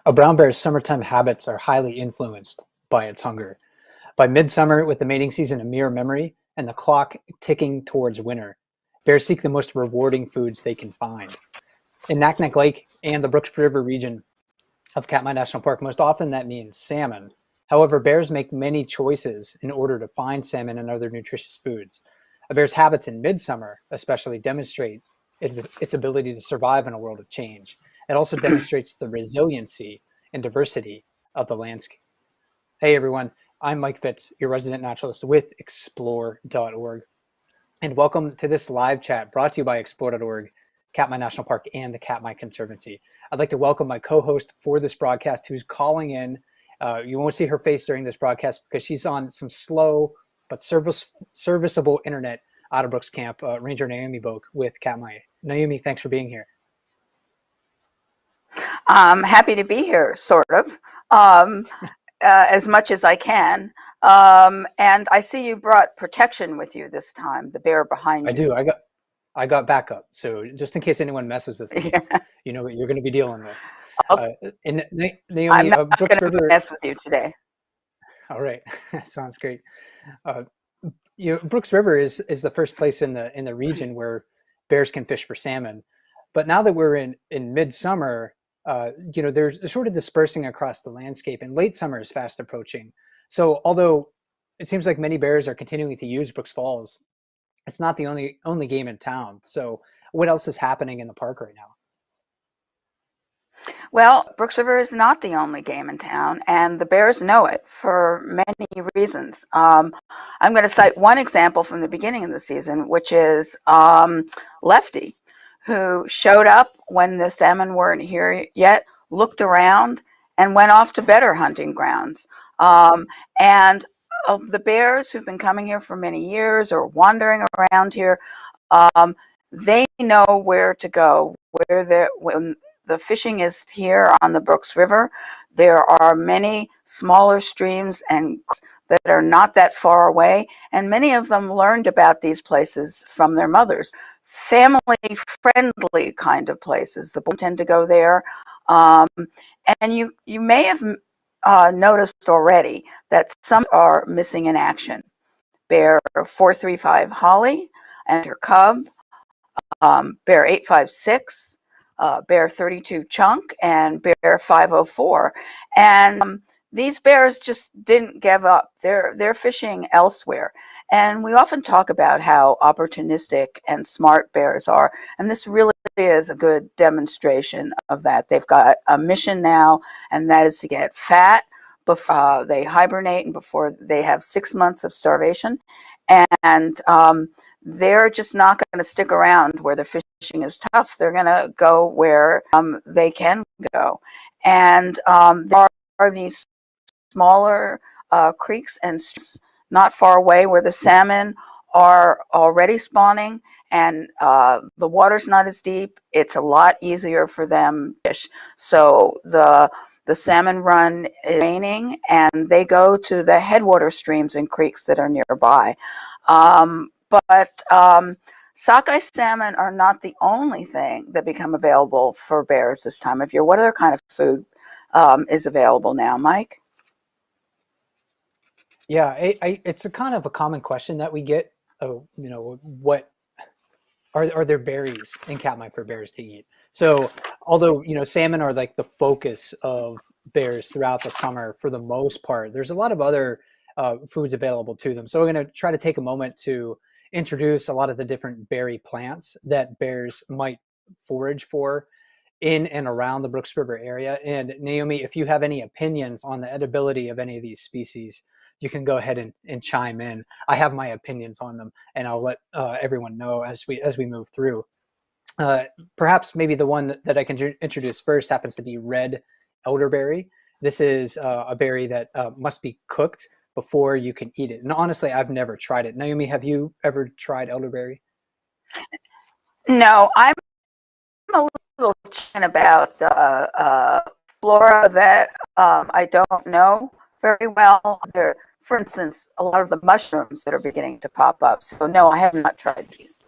A brown bear's summertime habits are highly influenced by its hunger. By midsummer, with the mating season a mere memory and the clock ticking towards winter, bears seek the most rewarding foods they can find. In Naknek Lake and the Brooks River region of Katmai National Park, most often that means salmon. However, bears make many choices in order to find salmon and other nutritious foods. A bear's habits in midsummer especially demonstrate its ability to survive in a world of change. It also demonstrates the resiliency and diversity of the landscape. Hey everyone, I'm Mike Fitz, your resident naturalist with explore.org, and welcome to this live chat brought to you by explore.org, Katmai National Park, and the Katmai Conservancy. I'd like to welcome my co-host for this broadcast who's calling in. You won't see her face during this broadcast because she's on some slow but serviceable internet out of Brooks Camp, Ranger Naomi Boak with Katmai. Naomi, thanks for being here. I'm happy to be here, sort of, as much as I can. And I see you brought protection with you this time, the bear behind you. I do. I got backup. So just in case anyone messes with me, you know what you're going to be dealing with. And Naomi, I'm not Brooks going River. to mess with you today. All right, sounds great. Brooks River is the first place in the region where bears can fish for salmon. But now that we're in midsummer, there's sort of dispersing across the landscape, and late summer is fast approaching. So although it seems like many bears are continuing to use Brooks Falls, it's not the only game in town. So what else is happening in the park right now? Well, Brooks River is not the only game in town, and the bears know it for many reasons. I'm going to cite one example from the beginning of the season, which is Lefty, who showed up when the salmon weren't here yet, looked around, and went off to better hunting grounds. And of the bears who've been coming here for many years or wandering around here, they know where to go, when the fishing is here on the Brooks River. There are many smaller streams and that are not that far away, and many of them learned about these places from their mothers. Family-friendly kind of places. The boys tend to go there, and you may have noticed already that some are missing in action. Bear 435 Holly and her cub, Bear 856, Bear 32 Chunk, and Bear 504. And these bears just didn't give up. They're fishing elsewhere. And we often talk about how opportunistic and smart bears are. And this really is a good demonstration of that. They've got a mission now, and that is to get fat before they hibernate and before they have 6 months of starvation. And they're just not going to stick around where the fishing is tough. They're going to go where they can go. And there are these smaller creeks and streams not far away where the salmon are already spawning, and the water's not as deep. It's a lot easier for them to fish. So the salmon run is waning, and they go to the headwater streams and creeks that are nearby. But sockeye salmon are not the only thing that become available for bears this time of year. What other kind of food is available now, Mike? Yeah, it's a kind of a common question that we get. What are there berries in Katmai for bears to eat? So although salmon are like the focus of bears throughout the summer for the most part, there's a lot of other foods available to them. So we're going to try to take a moment to introduce a lot of the different berry plants that bears might forage for in and around the Brooks River area. And Naomi, if you have any opinions on the edibility of any of these species, you can go ahead and chime in. I have my opinions on them, and I'll let everyone know as we move through. Perhaps maybe the one that I can introduce first happens to be red elderberry. This is a berry that must be cooked before you can eat it. And honestly, I've never tried it. Naomi, have you ever tried elderberry? No, I'm a little chicken about flora that I don't know very well. There, for instance, a lot of the mushrooms that are beginning to pop up. So no, I have not tried these.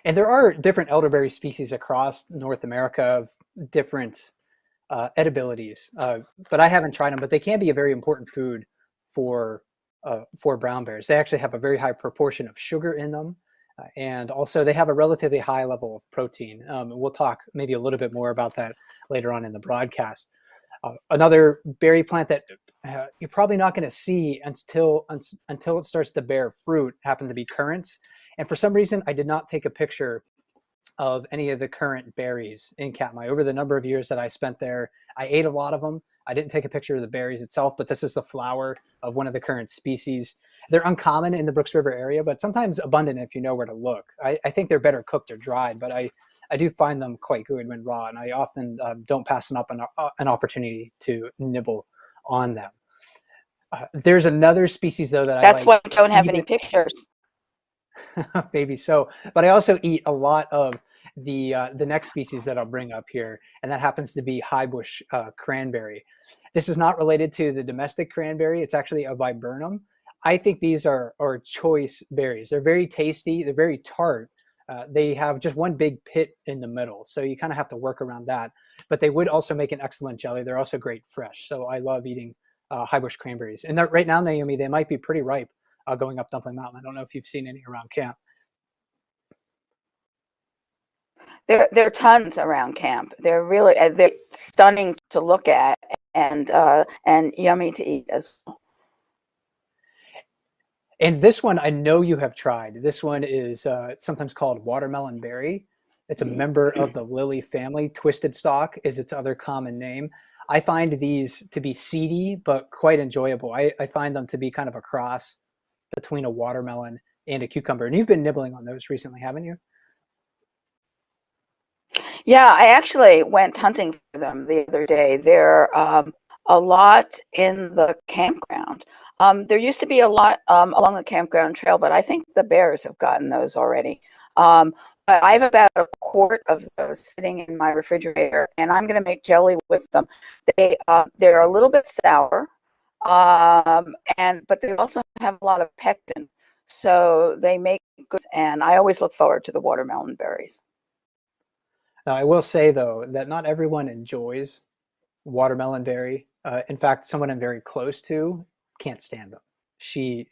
And there are different elderberry species across North America of different edibilities, but I haven't tried them. But they can be a very important food for brown bears. They actually have a very high proportion of sugar in them, and also they have a relatively high level of protein. We'll talk maybe a little bit more about that later on in the broadcast. Another berry plant that you're probably not going to see until it starts to bear fruit happen to be currants. And for some reason, I did not take a picture of any of the currant berries in Katmai. Over the number of years that I spent there, I ate a lot of them. I didn't take a picture of the berries itself, but this is the flower of one of the currant species. They're uncommon in the Brooks River area, but sometimes abundant if you know where to look. I think they're better cooked or dried, but I do find them quite good when raw, and I often don't pass up an opportunity to nibble on them. There's another species, though, that I That's like why we don't have any even pictures. maybe so, but I also eat a lot of the next species that I'll bring up here, and that happens to be high bush cranberry. This is not related to the domestic cranberry. It's actually a viburnum. I think these are choice berries. They're very tasty. They're very tart. They have just one big pit in the middle, so you kind of have to work around that. But they would also make an excellent jelly. They're also great fresh. So I love eating high bush cranberries. And right now, Naomi, they might be pretty ripe going up Dumpling Mountain. I don't know if you've seen any around camp. There are tons around camp. They're really they're stunning to look at and yummy to eat as well. And this one I know you have tried. This one is sometimes called watermelon berry. It's a member of the lily family. Twisted stalk is its other common name. I find these to be seedy, but quite enjoyable. I find them to be kind of a cross between a watermelon and a cucumber. And you've been nibbling on those recently, haven't you? Yeah, I actually went hunting for them the other day. They're a lot in the campground. There used to be a lot along the campground trail, but I think the bears have gotten those already. But I have about a quart of those sitting in my refrigerator, and I'm going to make jelly with them. They're a little bit sour, but they also have a lot of pectin, so they make good. And I always look forward to the watermelon berries. Now, I will say, though, that not everyone enjoys watermelon berry. In fact, someone I'm very close to can't stand them. She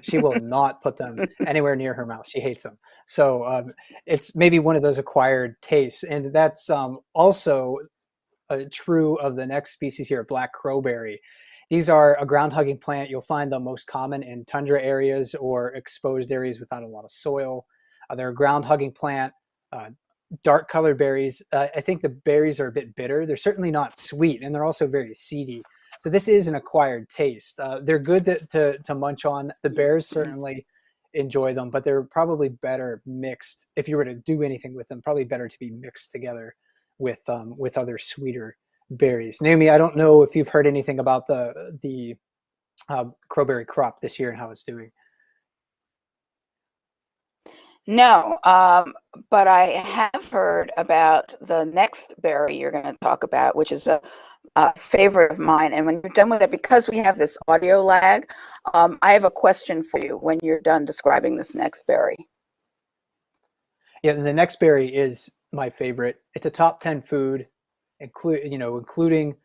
she will not put them anywhere near her mouth. She hates them. So it's maybe one of those acquired tastes, and that's also true of the next species here, black crowberry. These are a ground-hugging plant. You'll find them most common in tundra areas or exposed areas without a lot of soil. They're a ground-hugging plant. Uh, Dark colored berries. I think the berries are a bit bitter. They're certainly not sweet, and they're also very seedy. So this is an acquired taste. They're good to munch on. The bears certainly enjoy them, but they're probably better mixed. If you were to do anything with them, probably better to be mixed together with other sweeter berries. Naomi, I don't know if you've heard anything about the crowberry crop this year and how it's doing. No, but I have heard about the next berry you're going to talk about, which is a favorite of mine. And when you're done with it, because we have this audio lag, I have a question for you when you're done describing this next berry. Yeah, and the next berry is my favorite. It's a top 10 food, including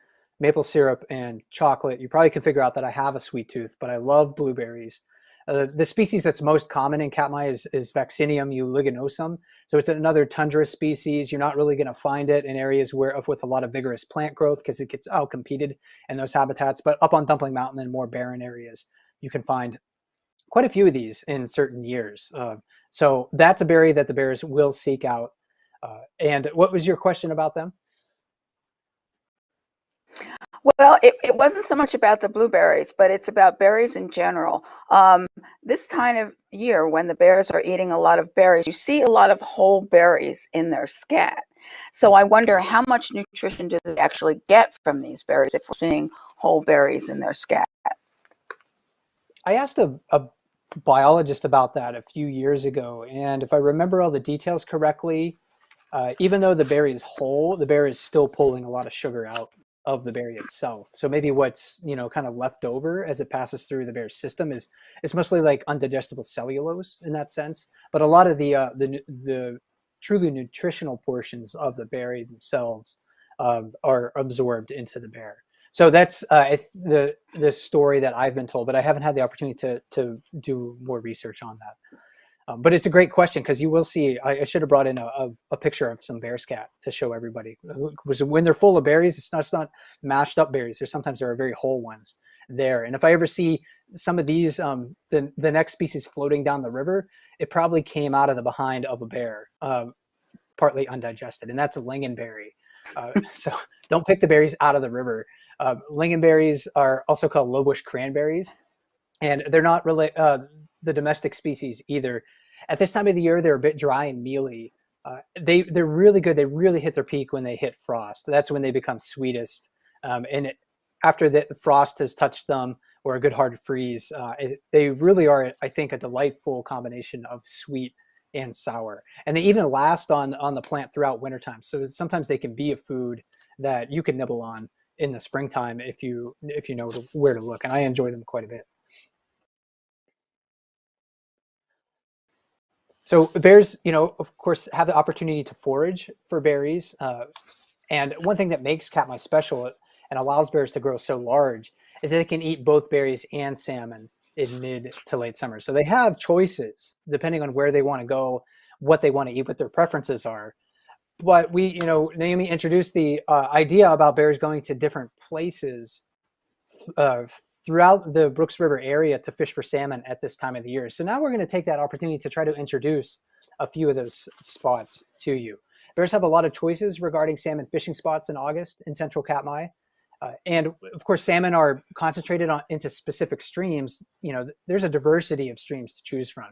maple syrup and chocolate. You probably can figure out that I have a sweet tooth, but I love blueberries. The species that's most common in Katmai is Vaccinium uliginosum. So it's another tundra species. You're not really going to find it in areas with a lot of vigorous plant growth because it gets outcompeted in those habitats. But up on Dumpling Mountain and more barren areas, you can find quite a few of these in certain years. So that's a berry that the bears will seek out. And what was your question about them? Well, it wasn't so much about the blueberries, but it's about berries in general. This time of year, when the bears are eating a lot of berries, you see a lot of whole berries in their scat. So I wonder how much nutrition do they actually get from these berries if we're seeing whole berries in their scat? I asked a biologist about that a few years ago, and if I remember all the details correctly, even though the berry is whole, the bear is still pulling a lot of sugar out of the berry itself. So maybe what's kind of left over as it passes through the bear's system is mostly like undigestible cellulose in that sense. But a lot of the truly nutritional portions of the berry themselves are absorbed into the bear. So that's the story that I've been told, but I haven't had the opportunity to do more research on that. But it's a great question because you will see. I should have brought in a picture of some bear scat to show everybody. Was when they're full of berries, it's not mashed up berries. Sometimes there are very whole ones there. And if I ever see some of these, the next species floating down the river, it probably came out of the behind of a bear, partly undigested, and that's a lingonberry. So don't pick the berries out of the river. Lingonberries are also called lowbush cranberries, and they're not really the domestic species either. At this time of the year, they're a bit dry and mealy. They're really good. They really hit their peak when they hit frost. That's when they become sweetest. After the frost has touched them or a good hard freeze, they really are, I think, a delightful combination of sweet and sour. And they even last on the plant throughout wintertime. So sometimes they can be a food that you can nibble on in the springtime if you know where to look. And I enjoy them quite a bit. So bears, of course, have the opportunity to forage for berries. And one thing that makes Katmai special and allows bears to grow so large is that they can eat both berries and salmon in mid to late summer. So they have choices depending on where they want to go, what they want to eat, what their preferences are. But Naomi introduced the idea about bears going to different places uh, throughout the Brooks River area to fish for salmon at this time of the year. So now we're going to take that opportunity to try to introduce a few of those spots to you. Bears have a lot of choices regarding salmon fishing spots in August in central Katmai. And of course, salmon are concentrated into specific streams. There's a diversity of streams to choose from.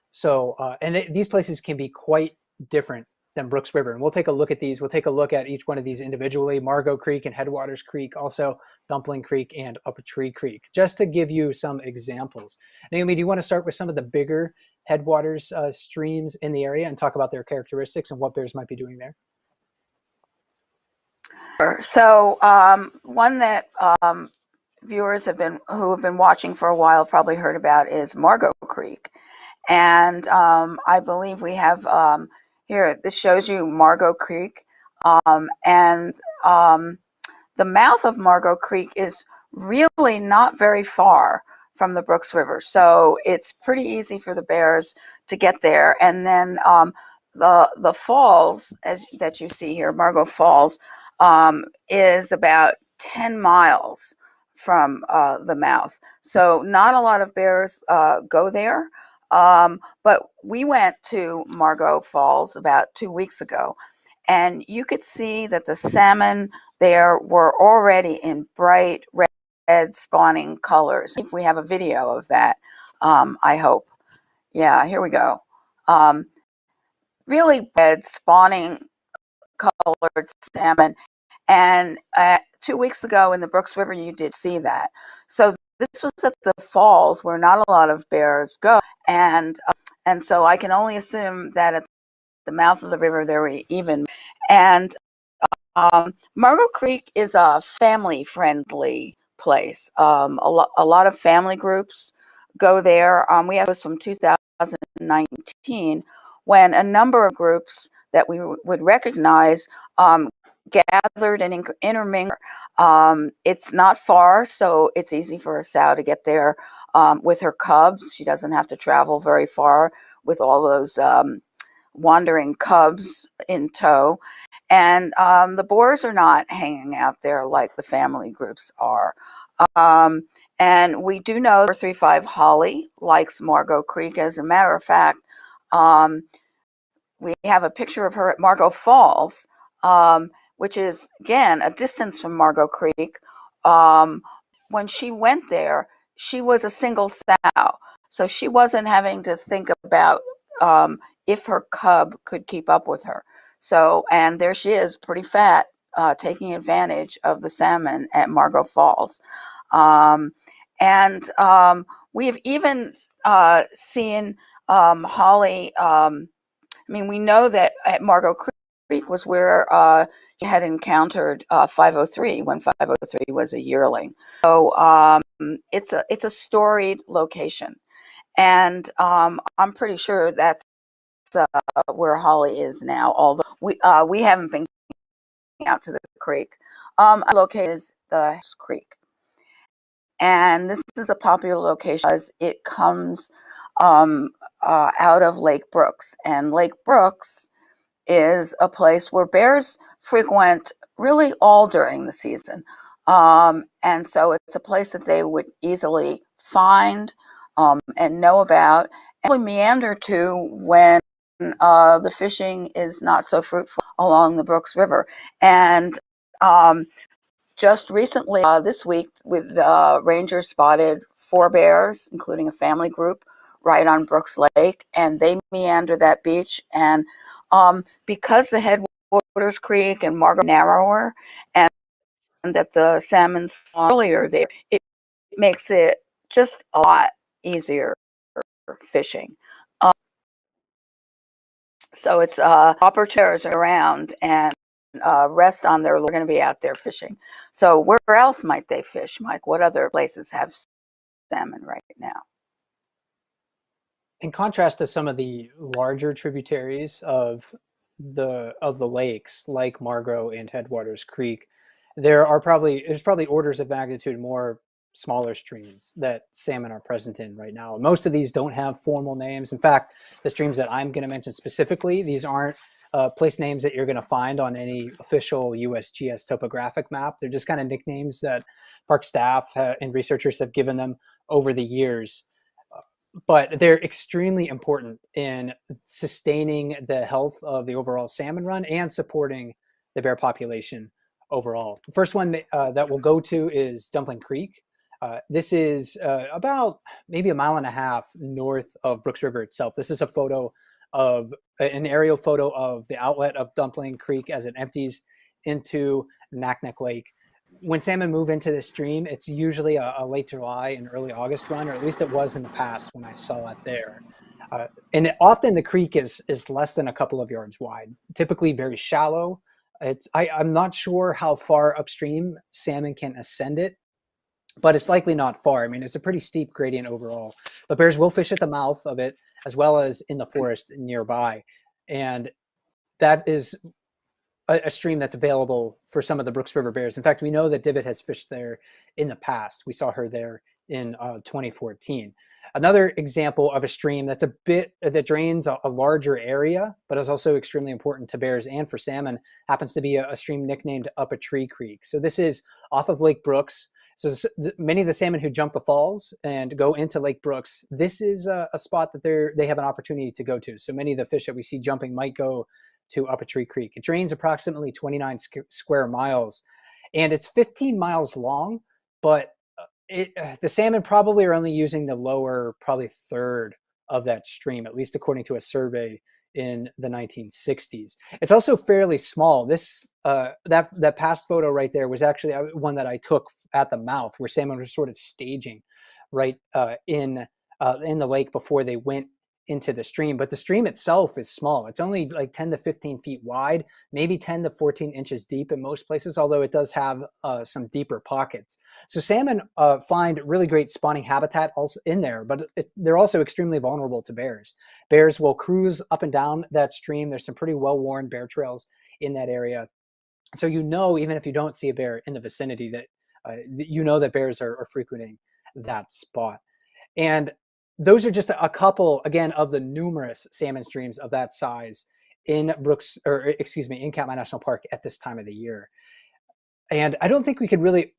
So, these places can be quite different than Brooks River. And we'll take a look at these. We'll take a look at each one of these individually, Margo Creek and Headwaters Creek, also Dumpling Creek and Upper Tree Creek, just to give you some examples. Naomi, do you want to start with some of the bigger headwaters streams in the area and talk about their characteristics and what bears might be doing there? So one that viewers who have been watching for a while probably heard about is Margo Creek. And I believe we have here, this shows you Margo Creek. And the mouth of Margo Creek is really not very far from the Brooks River. So it's pretty easy for the bears to get there. And then the falls, that you see here, Margo Falls, is about 10 miles from the mouth. So not a lot of bears go there. But we went to Margo Falls about 2 weeks ago, and you could see that the salmon there were already in bright red spawning colors. If we have a video of that, I hope. Yeah, here we go. Really red spawning colored salmon. And 2 weeks ago in the Brooks River, you did see that. So this was at the falls where not a lot of bears go. And so I can only assume that at the mouth of the river, there were even. And Margo Creek is a family-friendly place. A lot of family groups go there. We have this from 2019 when a number of groups that we would recognize gathered and intermingled. It's not far, so it's easy for a sow to get there with her cubs. She doesn't have to travel very far with all those wandering cubs in tow. And the boars are not hanging out there like the family groups are. And we do know 435 Holly likes Margo Creek. As a matter of fact, we have a picture of her at Margo Falls, which is, again, a distance from Margo Creek. When she went there, she was a single sow. So she wasn't having to think about if her cub could keep up with her. So, and there she is, pretty fat, taking advantage of the salmon at Margo Falls. We have even seen Holly. We know that at Margo Creek was where she had encountered 503 when 503 was a yearling. So it's a storied location, and I'm pretty sure that's where Holly is now. Although we haven't been out to the creek. Located is the creek. And this is a popular location because it comes out of Lake Brooks. And Lake Brooks is a place where bears frequent really all during the season. And so it's a place that they would easily find and know about and meander to when the fishing is not so fruitful along the Brooks River. And just recently, this week, with rangers spotted 4 bears, including a family group, right on Brooks Lake, and they meander that beach. And because the headwaters creek and Margo are narrower, and that the salmon earlier there, it makes it just a lot easier fishing. So it's opportunities around and rest on their, they're going to be out there fishing. So where else might they fish, Mike? What other places have salmon right now? In contrast to some of the larger tributaries of the lakes, like Margo and Headwaters Creek, there's probably orders of magnitude more smaller streams that salmon are present in right now. Most of these don't have formal names. In fact, the streams that I'm going to mention specifically, these aren't place names that you're going to find on any official USGS topographic map. They're just kind of nicknames that park staff and researchers have given them over the years. But they're extremely important in sustaining the health of the overall salmon run and supporting the bear population overall. The first one that we'll go to is Dumpling Creek. This is about maybe a mile and a half north of Brooks River itself. This is a photo of an aerial photo of the outlet of Dumpling Creek as it empties into Naknek Lake. When salmon move into the stream, it's usually a late July and early August run, or at least it was in the past when I saw it there. And often the creek is less than a couple of yards wide, typically very shallow. I'm not sure how far upstream salmon can ascend it, but it's likely not far. I mean, it's a pretty steep gradient overall. But bears will fish at the mouth of it as well as in the forest nearby. And that is a stream that's available for some of the Brooks River bears. In fact, we know that Divot has fished there in the past. We saw her there in 2014. Another example of a stream that's that drains a larger area, but is also extremely important to bears and for salmon, happens to be a stream nicknamed Up a Tree Creek. So this is off of Lake Brooks. So many of the salmon who jump the falls and go into Lake Brooks, this is a spot that they have an opportunity to go to. So many of the fish that we see jumping might go to Up a Tree Creek. It drains approximately 29 square miles, and it's 15 miles long, but the salmon probably are only using the lower, probably third of that stream, at least according to a survey in the 1960s. It's also fairly small. This that past photo right there was actually one that I took at the mouth, where salmon were sort of staging right in the lake before they went into the stream. But the stream itself is small. It's only like 10 to 15 feet wide, maybe 10 to 14 inches deep in most places, although it does have some deeper pockets. So salmon find really great spawning habitat also in there, but they're also extremely vulnerable to bears. Bears will cruise up and down that stream. There's some pretty well-worn bear trails in that area. So even if you don't see a bear in the vicinity, that that bears are frequenting that spot. And those are just a couple, again, of the numerous salmon streams of that size in Katmai National Park at this time of the year. And I don't think we could really,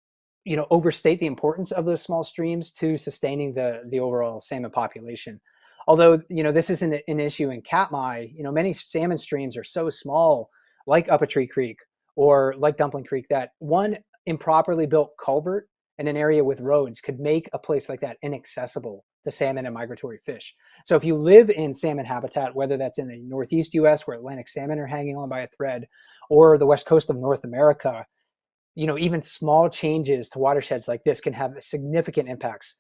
overstate the importance of those small streams to sustaining the overall salmon population. Although, this isn't an issue in Katmai, many salmon streams are so small, like Up a Tree Creek or like Dumpling Creek, that one improperly built culvert in an area with roads could make a place like that inaccessible to salmon and migratory fish. So if you live in salmon habitat, whether that's in the Northeast US where Atlantic salmon are hanging on by a thread, or the West Coast of North America, even small changes to watersheds like this can have significant impacts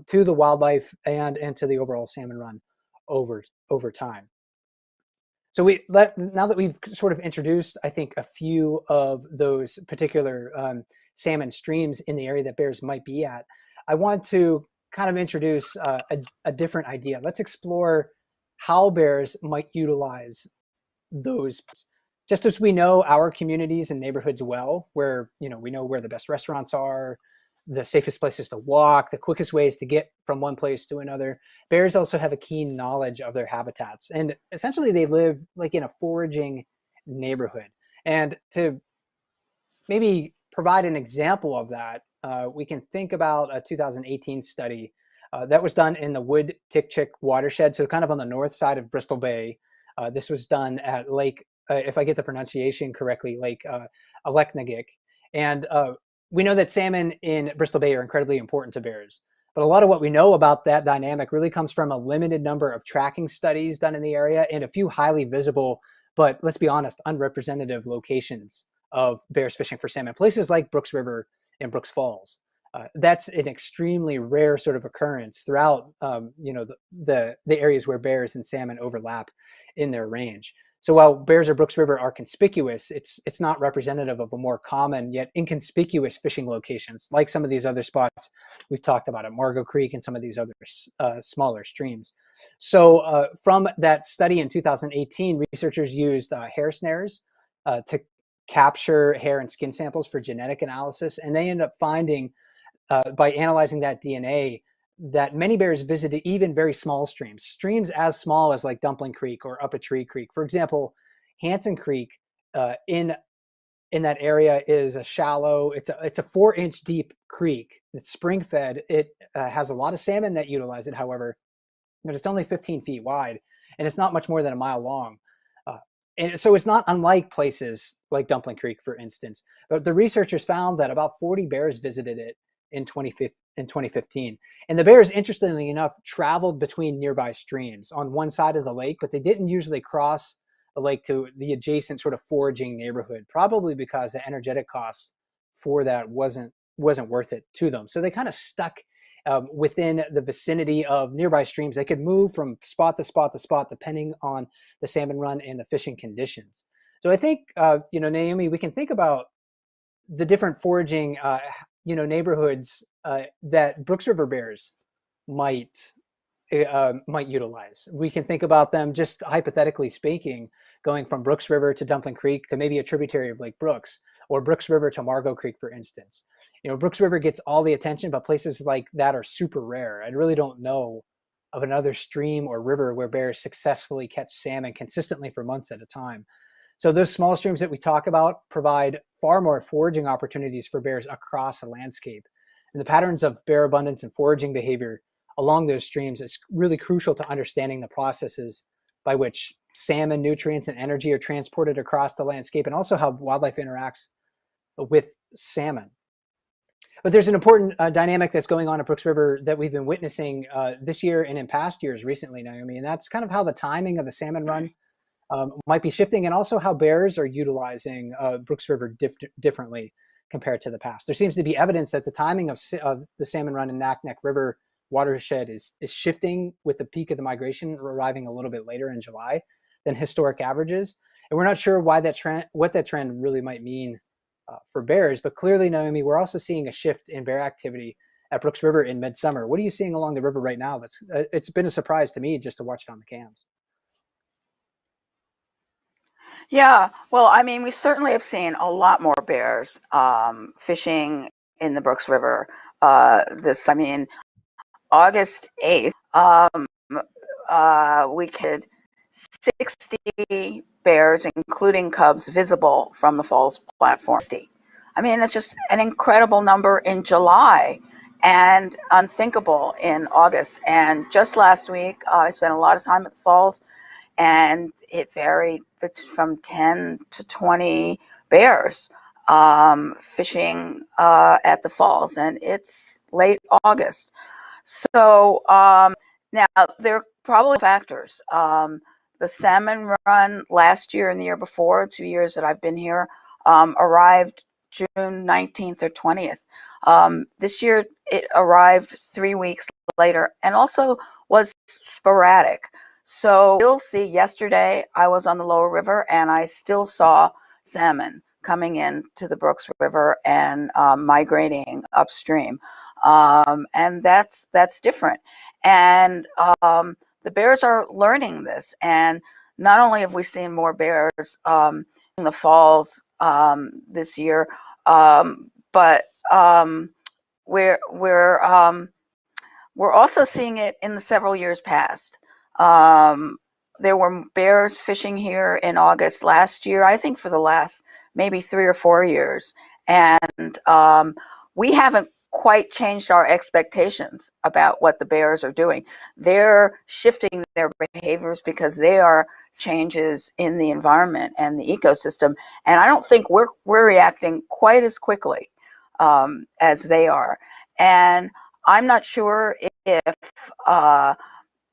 to the wildlife and to the overall salmon run over time. So now that we've sort of introduced, I think, a few of those particular salmon streams in the area that bears might be at, I want to kind of introduce a different idea. Let's explore how bears might utilize those. Just as we know our communities and neighborhoods well, where we know where the best restaurants are, the safest places to walk, the quickest ways to get from one place to another, bears also have a keen knowledge of their habitats. And essentially they live like in a foraging neighborhood. And to maybe provide an example of that, we can think about a 2018 study that was done in the Wood Tikchik watershed, so kind of on the north side of Bristol Bay. This was done at Lake, if I get the pronunciation correctly, Lake Aleknagik. And we know that salmon in Bristol Bay are incredibly important to bears. But a lot of what we know about that dynamic really comes from a limited number of tracking studies done in the area and a few highly visible, but let's be honest, unrepresentative locations of bears fishing for salmon, places like Brooks River and Brooks Falls. That's an extremely rare sort of occurrence throughout, the areas where bears and salmon overlap in their range. So while bears or Brooks River are conspicuous, it's not representative of a more common yet inconspicuous fishing locations, like some of these other spots we've talked about at Margo Creek and some of these other smaller streams. So from that study in 2018, researchers used hair snares to capture hair and skin samples for genetic analysis, and they ended up finding by analyzing that DNA that many bears visited even very small streams as small as like Dumpling Creek or Up a Tree Creek. For example, Hanson Creek in that area is a shallow, it's a 4-inch deep creek. It's spring fed. It has a lot of salmon that utilize it, however, but it's only 15 feet wide and it's not much more than a mile long. And so it's not unlike places like Dumpling Creek, for instance. But the researchers found that about 40 bears visited it in 2015. And the bears, interestingly enough, traveled between nearby streams on one side of the lake, but they didn't usually cross the lake to the adjacent sort of foraging neighborhood, probably because the energetic cost for that wasn't worth it to them. So they kind of stuck within the vicinity of nearby streams. They could move from spot to spot to spot depending on the salmon run and the fishing conditions. So I think, Naomi, we can think about the different foraging, neighborhoods that Brooks River bears might utilize. We can think about them, just hypothetically speaking, going from Brooks River to Dumpling Creek to maybe a tributary of Lake Brooks, or Brooks River to Margo Creek, for instance. Brooks River gets all the attention, but places like that are super rare. I really don't know of another stream or river where bears successfully catch salmon consistently for months at a time. So those small streams that we talk about provide far more foraging opportunities for bears across a landscape. And the patterns of bear abundance and foraging behavior along those streams is really crucial to understanding the processes by which salmon nutrients and energy are transported across the landscape, and also how wildlife interacts with salmon. But there's an important dynamic that's going on at Brooks River that we've been witnessing this year and in past years recently, Naomi, and that's kind of how the timing of the salmon run might be shifting, and also how bears are utilizing Brooks River differently compared to the past. There seems to be evidence that the timing of the salmon run in Naknek River watershed is shifting, with the peak of the migration arriving a little bit later in July than historic averages. And we're not sure what that trend really might mean for bears, but clearly, Naomi, we're also seeing a shift in bear activity at Brooks River in midsummer. What are you seeing along the river right now? It's been a surprise to me just to watch it on the cams. Yeah, well, I mean, we certainly have seen a lot more bears fishing in the Brooks River. August 8th, we could 60 bears, including cubs, visible from the falls platform. I mean, that's just an incredible number in July and unthinkable in August. And just last week, I spent a lot of time at the falls, and it varied from 10 to 20 bears fishing at the falls, and it's late August. So now there are probably factors. The salmon run last year and the year before, 2 years that I've been here, arrived June 19th or 20th. This year it arrived 3 weeks later, and also was sporadic. So you'll see, yesterday I was on the lower river and I still saw salmon coming in to the Brooks River and migrating upstream. And that's different. And the bears are learning this. And not only have we seen more bears the falls this year, but we're we're um, we're also seeing it in the several years past. Um, there were bears fishing here in August last year, I think for the last maybe 3 or 4 years. And we haven't quite changed our expectations about what the bears are doing. They're shifting their behaviors because they are changes in the environment and the ecosystem. And I don't think we're reacting quite as quickly as they are. And I'm not sure if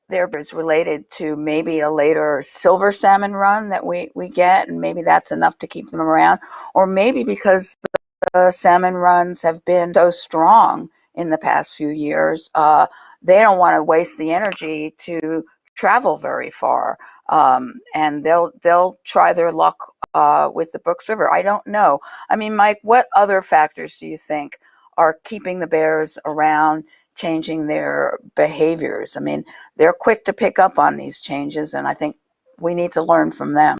there is related to maybe a later silver salmon run that we get, and maybe that's enough to keep them around, or maybe because the salmon runs have been so strong in the past few years, they don't want to waste the energy to travel very far, and they'll try their luck with the Brooks River. I don't know. I mean, Mike, what other factors do you think are keeping the bears around, changing their behaviors? I mean, they're quick to pick up on these changes, and I think we need to learn from them.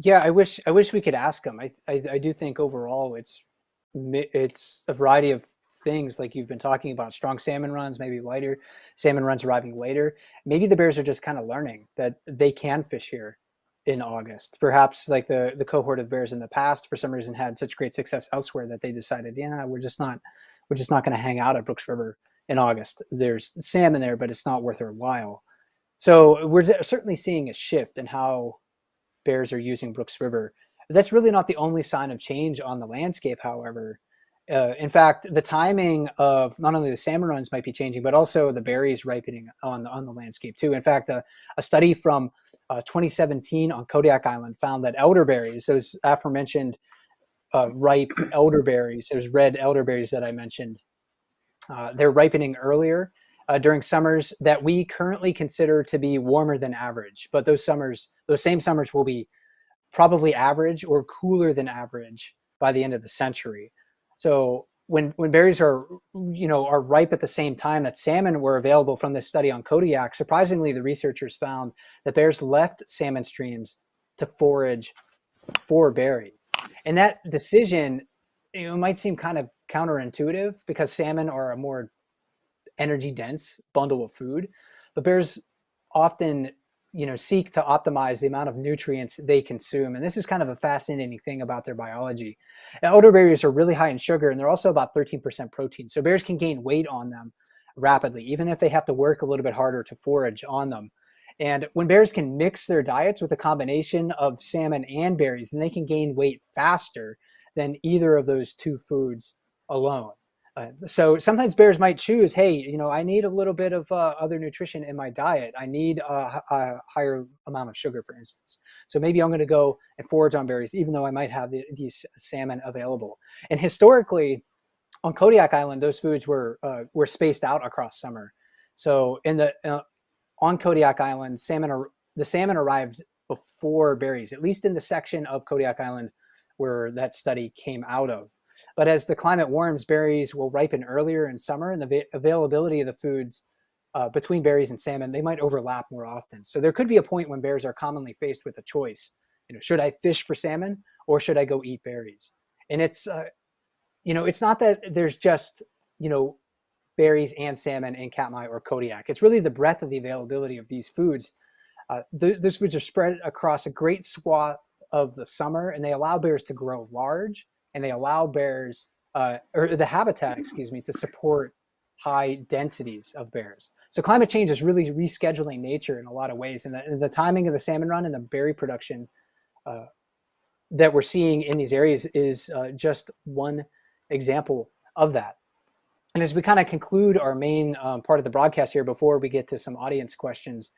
Yeah, I wish we could ask them. I do think overall it's a variety of things like you've been talking about. Strong salmon runs, maybe lighter salmon runs arriving later. Maybe the bears are just kind of learning that they can fish here in August. Perhaps like the cohort of bears in the past for some reason had such great success elsewhere that they decided, yeah, we're just not going to hang out at Brooks River in August. There's salmon there, but it's not worth our while. So we're certainly seeing a shift in how bears are using Brooks River. That's really not the only sign of change on the landscape, however. In fact, the timing of not only the salmon runs might be changing, but also the berries ripening on the landscape too. In fact, a study from 2017 on Kodiak Island found that elderberries, those aforementioned ripe elderberries, those red elderberries that I mentioned, they're ripening earlier during summers that we currently consider to be warmer than average. But those same summers will be probably average or cooler than average by the end of the century. So when berries are ripe at the same time that salmon were available from this study on Kodiak, surprisingly, the researchers found that bears left salmon streams to forage for berries. And that decision, might seem kind of counterintuitive because salmon are a more energy dense bundle of food, but bears often seek to optimize the amount of nutrients they consume. And this is kind of a fascinating thing about their biology. Elderberries are really high in sugar, and they're also about 13% protein. So bears can gain weight on them rapidly, even if they have to work a little bit harder to forage on them. And when bears can mix their diets with a combination of salmon and berries, then they can gain weight faster than either of those two foods alone. So sometimes bears might choose, hey, I need a little bit of other nutrition in my diet. I need a higher amount of sugar, for instance. So maybe I'm going to go and forage on berries, even though I might have these salmon available. And historically, on Kodiak Island, those foods were spaced out across summer. So on Kodiak Island, the salmon arrived before berries, at least in the section of Kodiak Island where that study came out of. But as the climate warms, berries will ripen earlier in summer, and the availability of the foods between berries and salmon, they might overlap more often. So there could be a point when bears are commonly faced with a choice. Should I fish for salmon or should I go eat berries? And it's not that there's just, berries and salmon in Katmai or Kodiak. It's really the breadth of the availability of these foods. Those foods are spread across a great swath of the summer, and they allow bears to grow large, and they allow bears, or the habitat, excuse me, to support high densities of bears. So climate change is really rescheduling nature in a lot of ways, and the timing of the salmon run and the berry production that we're seeing in these areas is just one example of that. And as we kind of conclude our main part of the broadcast here, before we get to some audience questions,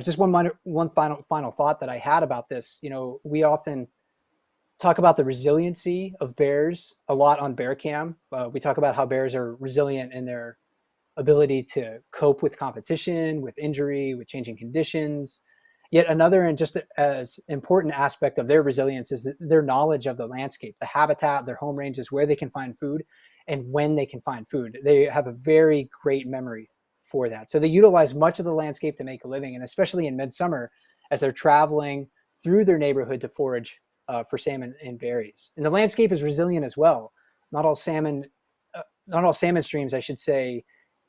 just one final thought that I had about this. We often talk about the resiliency of bears a lot on Bear Cam. We talk about how bears are resilient in their ability to cope with competition, with injury, with changing conditions. Yet another and just as important aspect of their resilience is their knowledge of the landscape, the habitat, their home ranges, where they can find food, and when they can find food. They have a very great memory for that. So they utilize much of the landscape to make a living, and especially in midsummer, as they're traveling through their neighborhood to forage for salmon and berries. And the landscape is resilient as well. Not all salmon, not all salmon streams, I should say,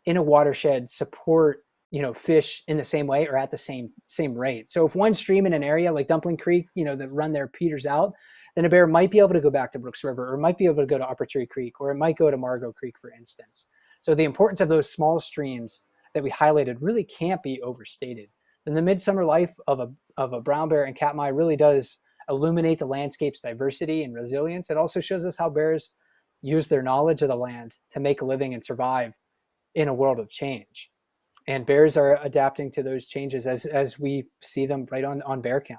in a watershed support fish in the same way or at the same rate. So if one stream in an area like Dumpling Creek, the run there peters out, then a bear might be able to go back to Brooks River, or might be able to go to Upper Tree Creek, or it might go to Margo Creek, for instance. So the importance of those small streams that we highlighted really can't be overstated. And the midsummer life of a brown bear in Katmai really does illuminate the landscape's diversity and resilience. It also shows us how bears use their knowledge of the land to make a living and survive in a world of change. And bears are adapting to those changes as we see them right on Bear Cam.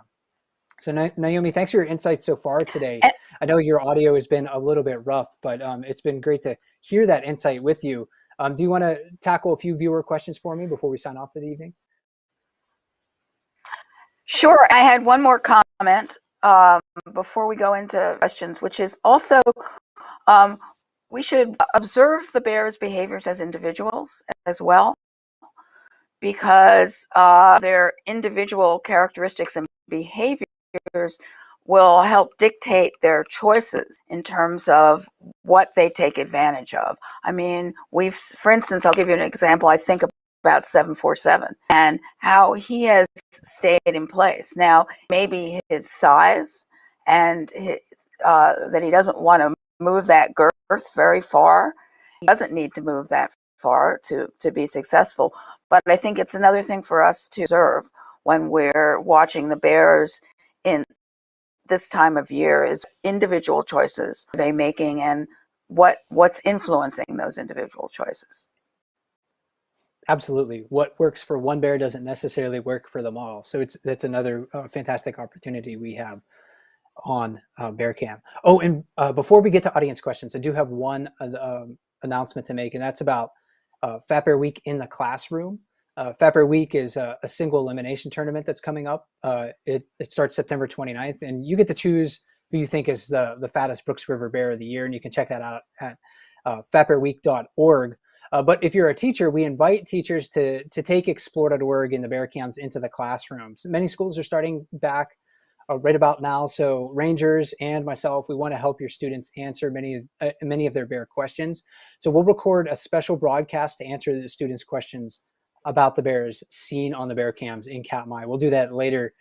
So Naomi, thanks for your insights so far today. I know your audio has been a little bit rough, but it's been great to hear that insight with you. Do you want to tackle a few viewer questions for me before we sign off for the evening? Sure. I had one more comment before we go into questions, which is also we should observe the bears' behaviors as individuals as well, because their individual characteristics and behaviors will help dictate their choices in terms of what they take advantage of. I mean, for instance, I'll give you an example. I think about 747 and how he has stayed in place. Now, maybe his size and that he doesn't want to move that girth very far. He doesn't need to move that far to be successful. But I think it's another thing for us to observe when we're watching the bears in this time of year is individual choices they're making and what's influencing those individual choices. Absolutely. What works for one bear doesn't necessarily work for them all. So that's another fantastic opportunity we have on Bear Cam. Oh, and before we get to audience questions, I do have one announcement to make, and that's about Fat Bear Week in the classroom. Fat Bear Week is a single elimination tournament that's coming up. It starts September 29th, and you get to choose who you think is the fattest Brooks River bear of the year, and you can check that out at fatbearweek.org. But if you're a teacher, we invite teachers to take explore.org and the bear cams into the classrooms. Many schools are starting back right about now. So rangers and myself, we want to help your students answer many of their bear questions. So we'll record a special broadcast to answer the students' questions about the bears seen on the bear cams in Katmai. We'll do that later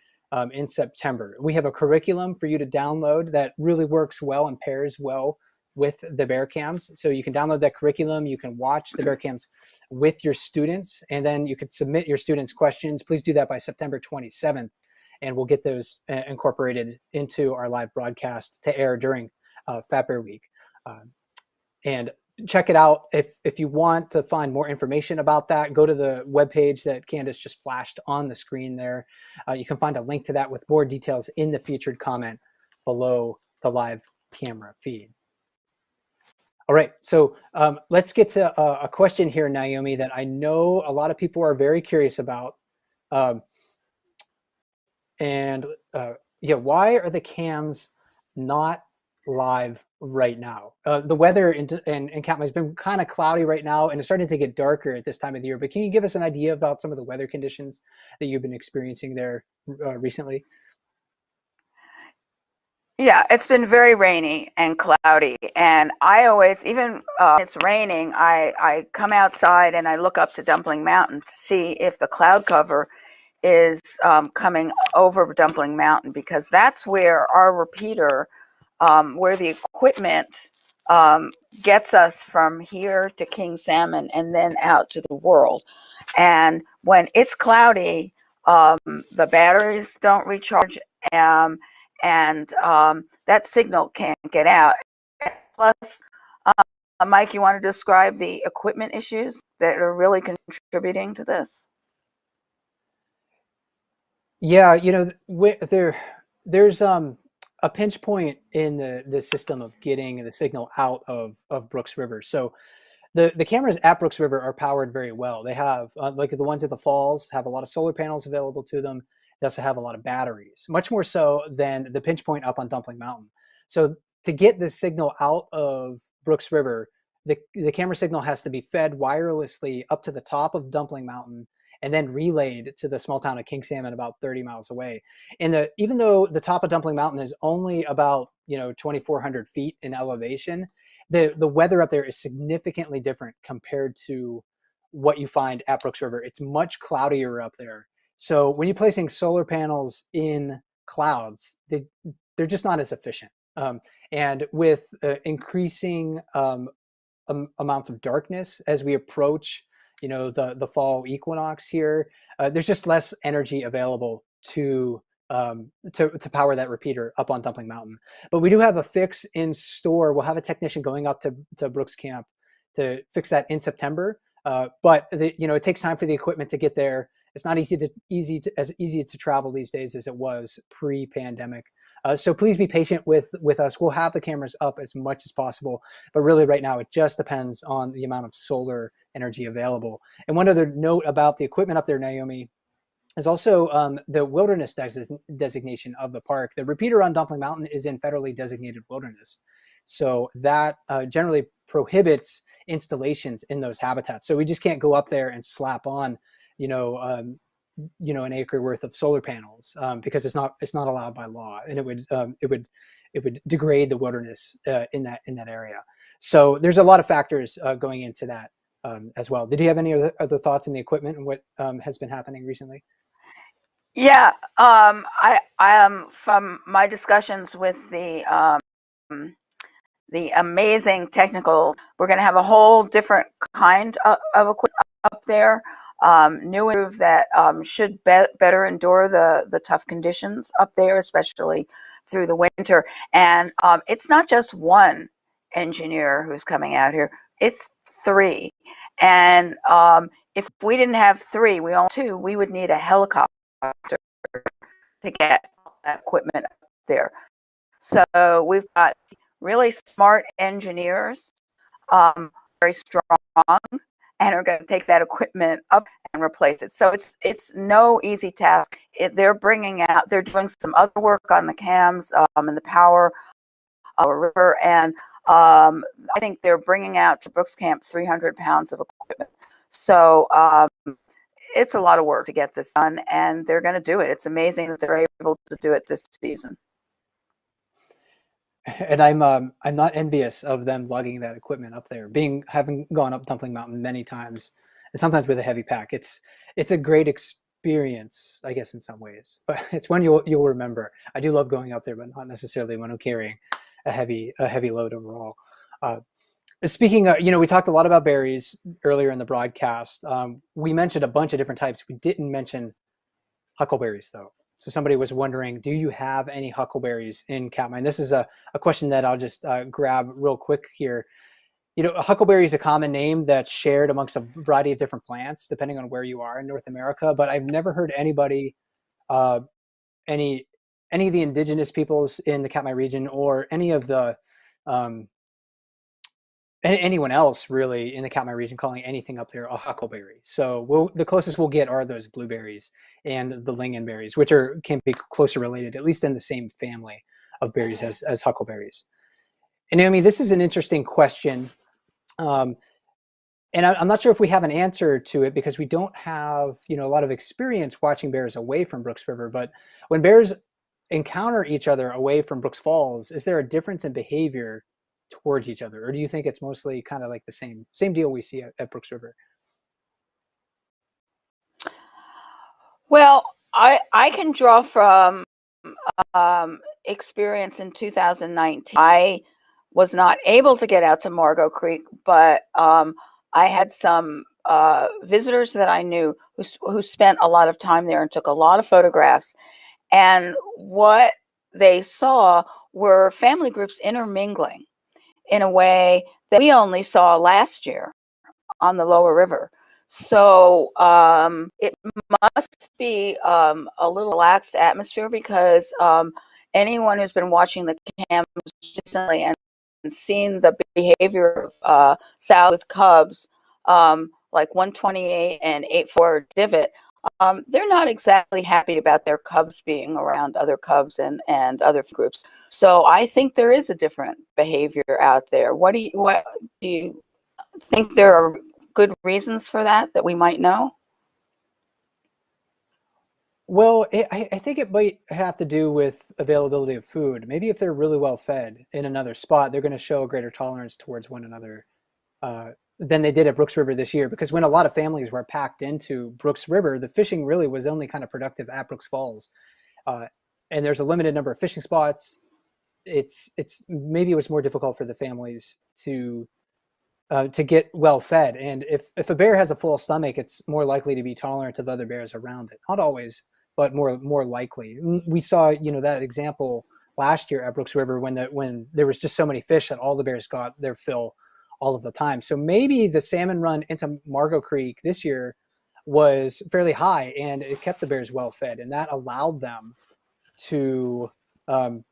in September. We have a curriculum for you to download that really works well and pairs well with the bear cams. So you can download that curriculum, you can watch the bear cams with your students, and then you can submit your students' questions. Please do that by September 27th, and we'll get those incorporated into our live broadcast to air during Fat Bear Week. And check it out. If you want to find more information about that, go to the webpage that Candace just flashed on the screen there. You can find a link to that with more details in the featured comment below the live camera feed. All right, so let's get to a question here, Naomi, that I know a lot of people are very curious about. Why are the cams not live right now? The weather in Katmai has been kind of cloudy right now, and it's starting to get darker at this time of the year. But can you give us an idea about some of the weather conditions that you've been experiencing there recently? Yeah, it's been very rainy and cloudy, and I always, even when it's raining, I come outside and I look up to Dumpling Mountain to see if the cloud cover is coming over Dumpling Mountain, because that's where our repeater, where the equipment gets us from here to King Salmon and then out to the world. And when it's cloudy, the batteries don't recharge, and that signal can't get out. Plus, Mike, you want to describe the equipment issues that are really contributing to this? Yeah, there's a pinch point in the system of getting the signal out of Brooks River. So the cameras at Brooks River are powered very well. They have, like the ones at the falls, have a lot of solar panels available to them. They also have a lot of batteries, much more so than the pinch point up on Dumpling Mountain. So to get the signal out of Brooks River, the camera signal has to be fed wirelessly up to the top of Dumpling Mountain and then relayed to the small town of King Salmon about 30 miles away. And even though the top of Dumpling Mountain is only about 2,400 feet in elevation, the weather up there is significantly different compared to what you find at Brooks River. It's much cloudier up there. So when you're placing solar panels in clouds, they're just not as efficient. And with increasing amounts of darkness as we approach, the fall equinox here, there's just less energy available to power that repeater up on Dumpling Mountain. But we do have a fix in store. We'll have a technician going up to Brooks Camp to fix that in September. But it takes time for the equipment to get there. It's not as easy to travel these days as it was pre-pandemic. So please be patient with us. We'll have the cameras up as much as possible, but really right now it just depends on the amount of solar energy available. And one other note about the equipment up there, Naomi, is also the wilderness designation of the park. The repeater on Dumpling Mountain is in federally designated wilderness. So that generally prohibits installations in those habitats. So we just can't go up there and slap on, an acre worth of solar panels because it's not allowed by law, and it would degrade the wilderness in that area. So there's a lot of factors going into that as well. Did you have any other thoughts on the equipment and what has been happening recently? Yeah, I from my discussions with the amazing technical, we're going to have a whole different kind of equipment up there, new and improved that should better endure the tough conditions up there, especially through the winter. And it's not just one engineer who's coming out here, it's three. And if we didn't have three, we only two, we would need a helicopter to get that equipment up there. So we've got really smart engineers, very strong, and are going to take that equipment up and replace it. So it's no easy task. They're doing some other work on the cams and the power river, and I think they're bringing out to Brooks Camp 300 pounds of equipment. So it's a lot of work to get this done, and they're going to do it. It's amazing that they're able to do it this season. And I'm not envious of them lugging that equipment up there. Having gone up Dumpling Mountain many times, and sometimes with a heavy pack, it's a great experience, I guess, in some ways. But it's one you'll remember. I do love going up there, but not necessarily when I'm carrying a heavy load overall. Speaking of, we talked a lot about berries earlier in the broadcast. We mentioned a bunch of different types. We didn't mention huckleberries, though. So somebody was wondering, do you have any huckleberries in Katmai? This is a question that I'll just grab real quick here. A huckleberry is a common name that's shared amongst a variety of different plants, depending on where you are in North America. But I've never heard anybody, any of the indigenous peoples in the Katmai region, or any of the anyone else really in the Katmai region calling anything up there a huckleberry. So the closest we'll get are those blueberries and the lingonberries, which can be closer related, at least in the same family of berries as huckleberries. And Naomi, this is an interesting question. And I'm not sure if we have an answer to it because we don't have, a lot of experience watching bears away from Brooks River. But when bears encounter each other away from Brooks Falls, is there a difference in behavior towards each other, or do you think it's mostly kind of like the same deal we see at Brooks River? Well, I can draw from experience in 2019. I was not able to get out to Margo Creek, but I had some visitors that I knew who spent a lot of time there and took a lot of photographs. And what they saw were family groups intermingling in a way that we only saw last year on the lower river. So it must be a little relaxed atmosphere because anyone who's been watching the cams recently and seen the behavior of sow with cubs, like 128 and 84 divot, they're not exactly happy about their cubs being around other cubs and other groups. So I think there is a different behavior out there. What do you think there are good reasons for that we might know? Well, I think it might have to do with availability of food. Maybe if they're really well fed in another spot, they're going to show a greater tolerance towards one another than they did at Brooks River this year. Because when a lot of families were packed into Brooks River, the fishing really was only kind of productive at Brooks Falls, uh, and there's a limited number of fishing spots. It's maybe it was more difficult for the families to get well fed. And if a bear has a full stomach, it's more likely to be tolerant of other bears around it. Not always, but more likely. We saw that example last year at Brooks River when there was just so many fish that all the bears got their fill all of the time. So maybe the salmon run into Margo Creek this year was fairly high, and it kept the bears well fed, and that allowed them to um,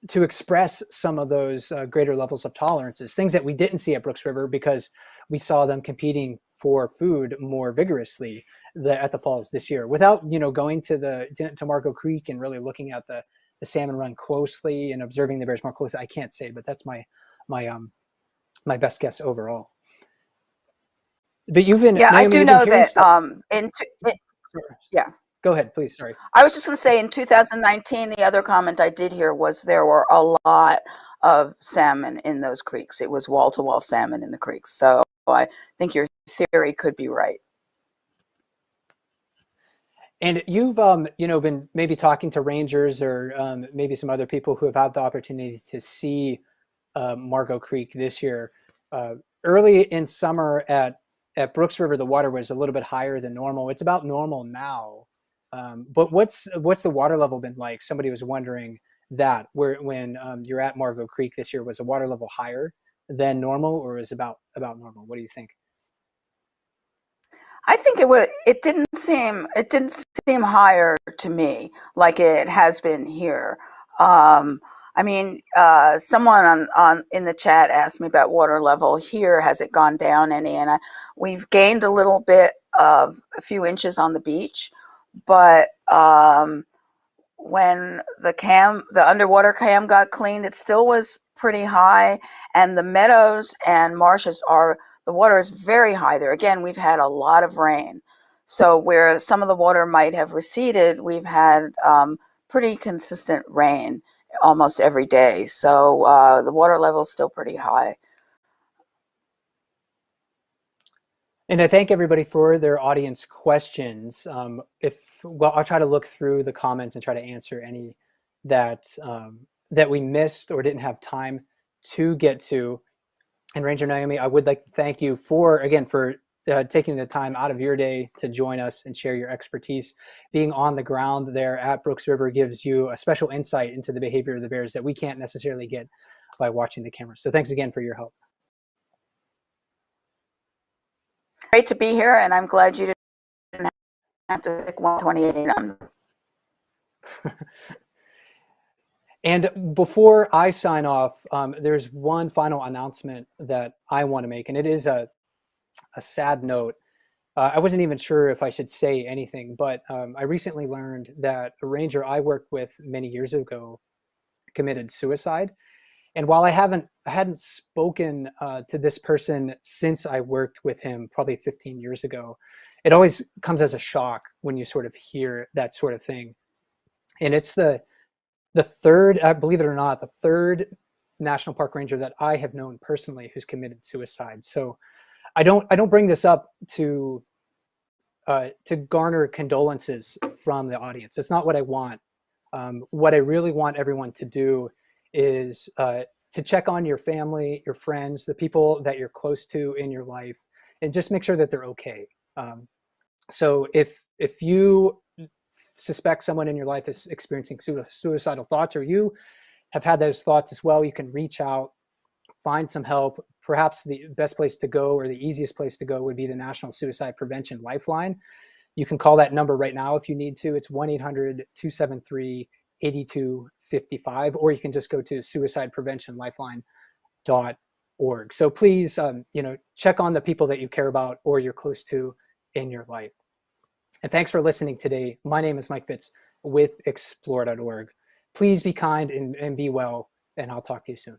to express some of those greater levels of tolerances, things that we didn't see at Brooks River because we saw them competing for food more vigorously at the falls this year, without going to Margo Creek and really looking at the salmon run closely and observing the bears more closely. I can't say, but that's my my best guess overall. But Yeah, I Naomi, do you've been know hearing that. stuff. Yeah, Go ahead, please. Sorry. I was just going to say in 2019, the other comment I did hear was there were a lot of salmon in those creeks. It was wall to wall salmon in the creeks. So I think your theory could be right. And you've been maybe talking to rangers or maybe some other people who have had the opportunity to see Margo Creek this year. Uh, Early in summer at Brooks River, the water was a little bit higher than normal. It's about normal now. But what's the water level been like? Somebody was wondering that when you're at Margo Creek this year, was the water level higher than normal, or is about normal? What do you think? I think it was. It didn't seem higher to me like it has been here. Um, I mean, someone on in the chat asked me about water level here. Has it gone down any? And we've gained a little bit of a few inches on the beach, but when the underwater cam got cleaned, it still was pretty high, and the meadows and marshes are the water is very high there. Again, we've had a lot of rain, so where some of the water might have receded, we've had pretty consistent rain almost every day. So the water level is still pretty high. And I thank everybody for their audience questions. I'll try to look through the comments and try to answer any that we missed or didn't have time to get to. And Ranger Naomi, I would like to thank you for taking the time out of your day to join us and share your expertise. Being on the ground there at Brooks River gives you a special insight into the behavior of the bears that we can't necessarily get by watching the camera. So thanks again for your help. Great to be here, and I'm glad you didn't have to pick 128 on. And before I sign off, there's one final announcement that I want to make, and it is a sad note. I wasn't even sure if I should say anything, but I recently learned that a ranger I worked with many years ago committed suicide. And while I hadn't spoken to this person since I worked with him probably 15 years ago, it always comes as a shock when you sort of hear that sort of thing. And it's the third, believe it or not, the third national park ranger that I have known personally who's committed suicide. So I don't bring this up to garner condolences from the audience. It's not what I want. What I really want everyone to do is to check on your family, your friends, the people that you're close to in your life, and just make sure that they're okay. So if you suspect someone in your life is experiencing suicidal thoughts, or you have had those thoughts as well, you can reach out, find some help. Perhaps the best place to go or the easiest place to go would be the National Suicide Prevention Lifeline. You can call that number right now if you need to. It's 1-800-273-8255, or you can just go to suicidepreventionlifeline.org. So please, check on the people that you care about or you're close to in your life. And thanks for listening today. My name is Mike Fitz with explore.org. Please be kind and be well, and I'll talk to you soon.